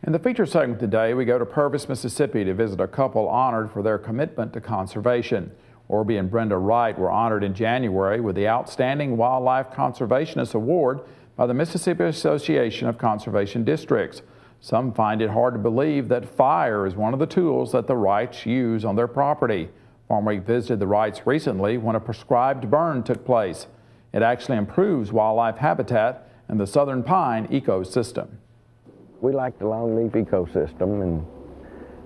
In the feature segment today, we go to Purvis, Mississippi to visit a couple honored for their commitment to conservation. Orby and Brenda Wright were honored in January with the Outstanding Wildlife Conservationist Award by the Mississippi Association of Conservation Districts. Some find it hard to believe that fire is one of the tools that the Wrights use on their property. Farmweek visited the Wrights recently when a prescribed burn took place. It actually improves wildlife habitat and the southern pine ecosystem. We like the longleaf ecosystem,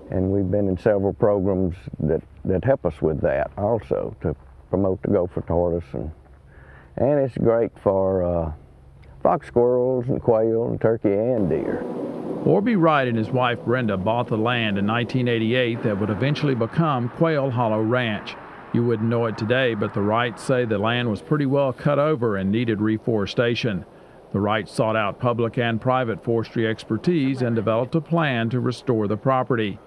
and we've been in several programs that help us with that also, to promote the gopher tortoise, and it's great for fox squirrels and quail and turkey and deer. Orby Wright and his wife Brenda bought the land in 1988 that would eventually become Quail Hollow Ranch. You wouldn't know it today, but the Wrights say the land was pretty well cut over and needed reforestation. The Wrights sought out public and private forestry expertise and developed a plan to restore the property.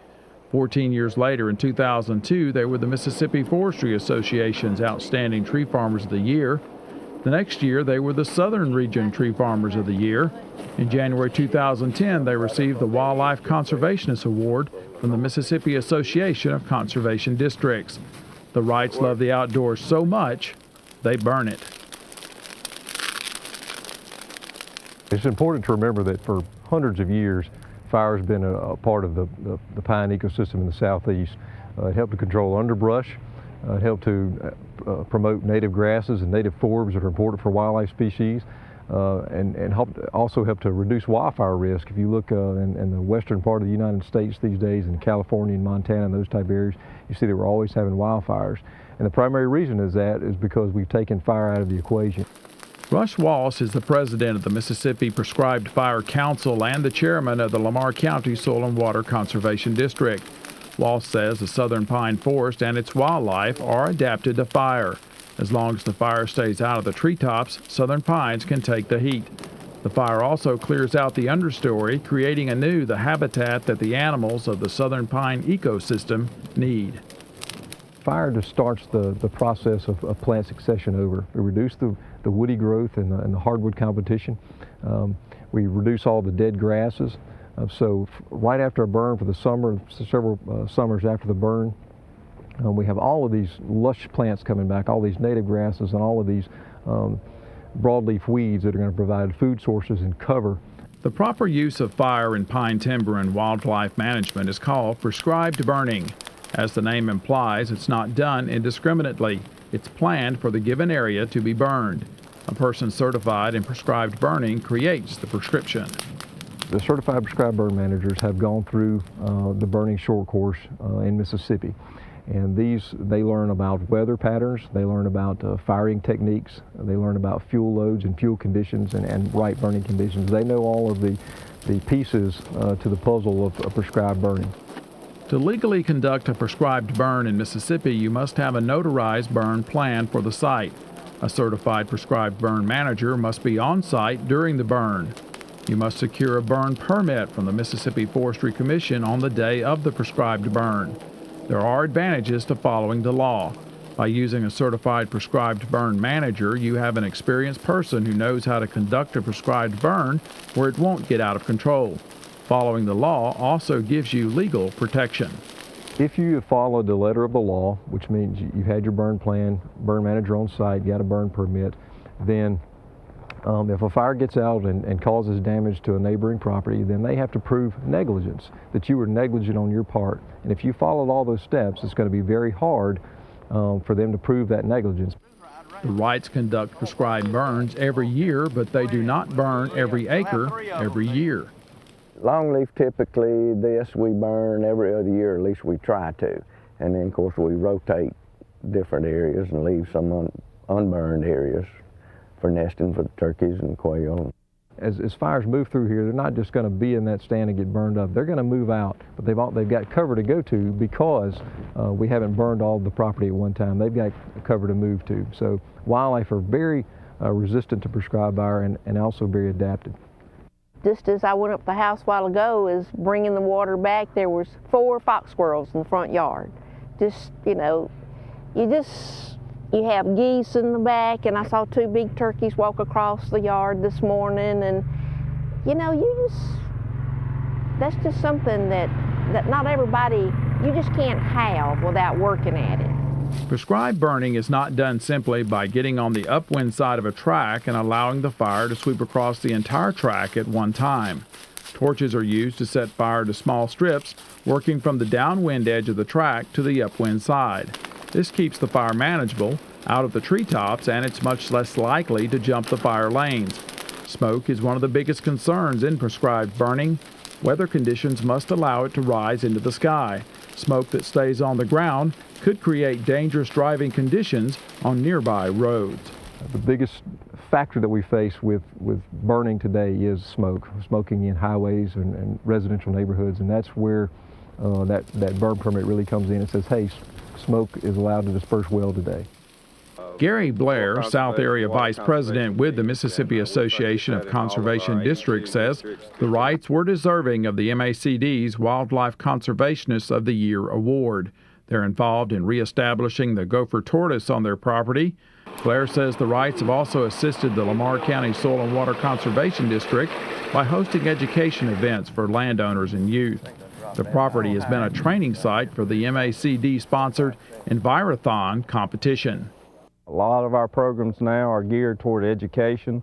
14 years later, in 2002, they were the Mississippi Forestry Association's Outstanding Tree Farmers of the Year. The next year, they were the Southern Region Tree Farmers of the Year. In January 2010, they received the Wildlife Conservationist Award from the Mississippi Association of Conservation Districts. The Wrights love the outdoors so much, they burn it. It's important to remember that for hundreds of years, fire has been a part of the pine ecosystem in the southeast. It helped to control underbrush. It helped to promote native grasses and native forbs that are important for wildlife species, and also helped to reduce wildfire risk. If you look in the western part of the United States these days, in California and Montana and those type areas, you see that we're always having wildfires. And the primary reason is because we've taken fire out of the equation. Rush Walsh is the president of the Mississippi Prescribed Fire Council and the chairman of the Lamar County Soil and Water Conservation District. Walsh says the southern pine forest and its wildlife are adapted to fire. As long as the fire stays out of the treetops, southern pines can take the heat. The fire also clears out the understory, creating anew the habitat that the animals of the southern pine ecosystem need. Fire just starts the process of plant succession over. We reduce the woody growth and the hardwood competition. We reduce all the dead grasses. So right after a burn for the summer, several summers after the burn, we have all of these lush plants coming back, all these native grasses and all of these broadleaf weeds that are going to provide food sources and cover. The proper use of fire in pine timber and wildlife management is called prescribed burning. As the name implies, it's not done indiscriminately. It's planned for the given area to be burned. A person certified in prescribed burning creates the prescription. The certified prescribed burn managers have gone through the burning short course in Mississippi. And they learn about weather patterns, they learn about firing techniques, they learn about fuel loads and fuel conditions and right burning conditions. They know all of the pieces to the puzzle of prescribed burning. To legally conduct a prescribed burn in Mississippi, you must have a notarized burn plan for the site. A certified prescribed burn manager must be on site during the burn. You must secure a burn permit from the Mississippi Forestry Commission on the day of the prescribed burn. There are advantages to following the law. By using a certified prescribed burn manager, you have an experienced person who knows how to conduct a prescribed burn where it won't get out of control. Following the law also gives you legal protection. If you have followed the letter of the law, which means you had your burn plan, burn manager on site, got a burn permit, then if a fire gets out and causes damage to a neighboring property, then they have to prove negligence, that you were negligent on your part. And if you followed all those steps, it's going to be very hard for them to prove that negligence. The Wrights conduct prescribed burns every year, but they do not burn every acre every year. Longleaf, typically we burn every other year, at least we try to. And then of course we rotate different areas and leave some unburned areas for nesting for the turkeys and quail. As fires move through here, they're not just going to be in that stand and get burned up. They're going to move out, but they've got cover to go to because we haven't burned all of the property at one time. They've got cover to move to. So wildlife are very resistant to prescribed fire and also very adapted. Just as I went up the house a while ago, is bringing the water back, there was 4 fox squirrels in the front yard. Just, you have geese in the back, and I saw 2 big turkeys walk across the yard this morning, and that's just something that not everybody, you just can't have without working at it. Prescribed burning is not done simply by getting on the upwind side of a track and allowing the fire to sweep across the entire track at one time. Torches are used to set fire to small strips, working from the downwind edge of the track to the upwind side. This keeps the fire manageable, out of the treetops, and it's much less likely to jump the fire lanes. Smoke is one of the biggest concerns in prescribed burning. Weather conditions must allow it to rise into the sky. Smoke that stays on the ground could create dangerous driving conditions on nearby roads. The biggest factor that we face with burning today is smoking in highways and residential neighborhoods, and that's where that burn permit really comes in and says, hey, smoke is allowed to disperse well today. Gary Blair, South Area Vice President with the Mississippi Association of Conservation Districts, says the Wrights were deserving of the MACD's Wildlife Conservationist of the Year award. They're involved in reestablishing the gopher tortoise on their property. Blair says the Wrights have also assisted the Lamar County Soil and Water Conservation District by hosting education events for landowners and youth. The property has been a training site for the MACD-sponsored Envirothon competition. A lot of our programs now are geared toward education.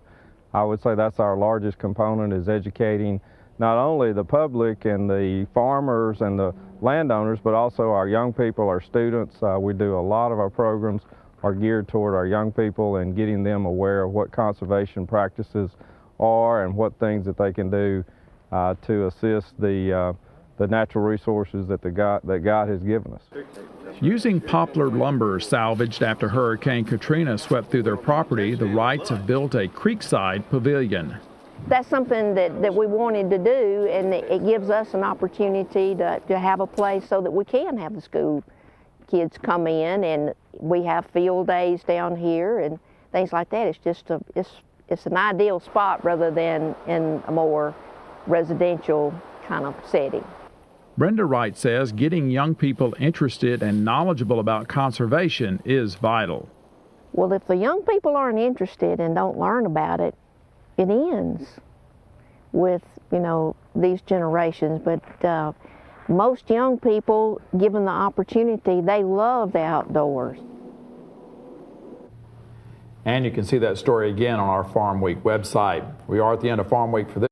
I would say that's our largest component, is educating not only the public and the farmers and the landowners, but also our young people, our students. We do a lot of our programs are geared toward our young people and getting them aware of what conservation practices are and what things that they can do to assist the natural resources that God has given us. Using poplar lumber salvaged after Hurricane Katrina swept through their property, the Wrights have built a creekside pavilion. That's something that we wanted to do, and it gives us an opportunity to have a place so that we can have the school kids come in, and we have field days down here and things like that. It's just it's an ideal spot rather than in a more residential kind of setting. Brenda Wright says getting young people interested and knowledgeable about conservation is vital. Well, if the young people aren't interested and don't learn about it, it ends with, these generations. But most young people, given the opportunity, they love the outdoors. And you can see that story again on our Farm Week website. We are at the end of Farm Week for this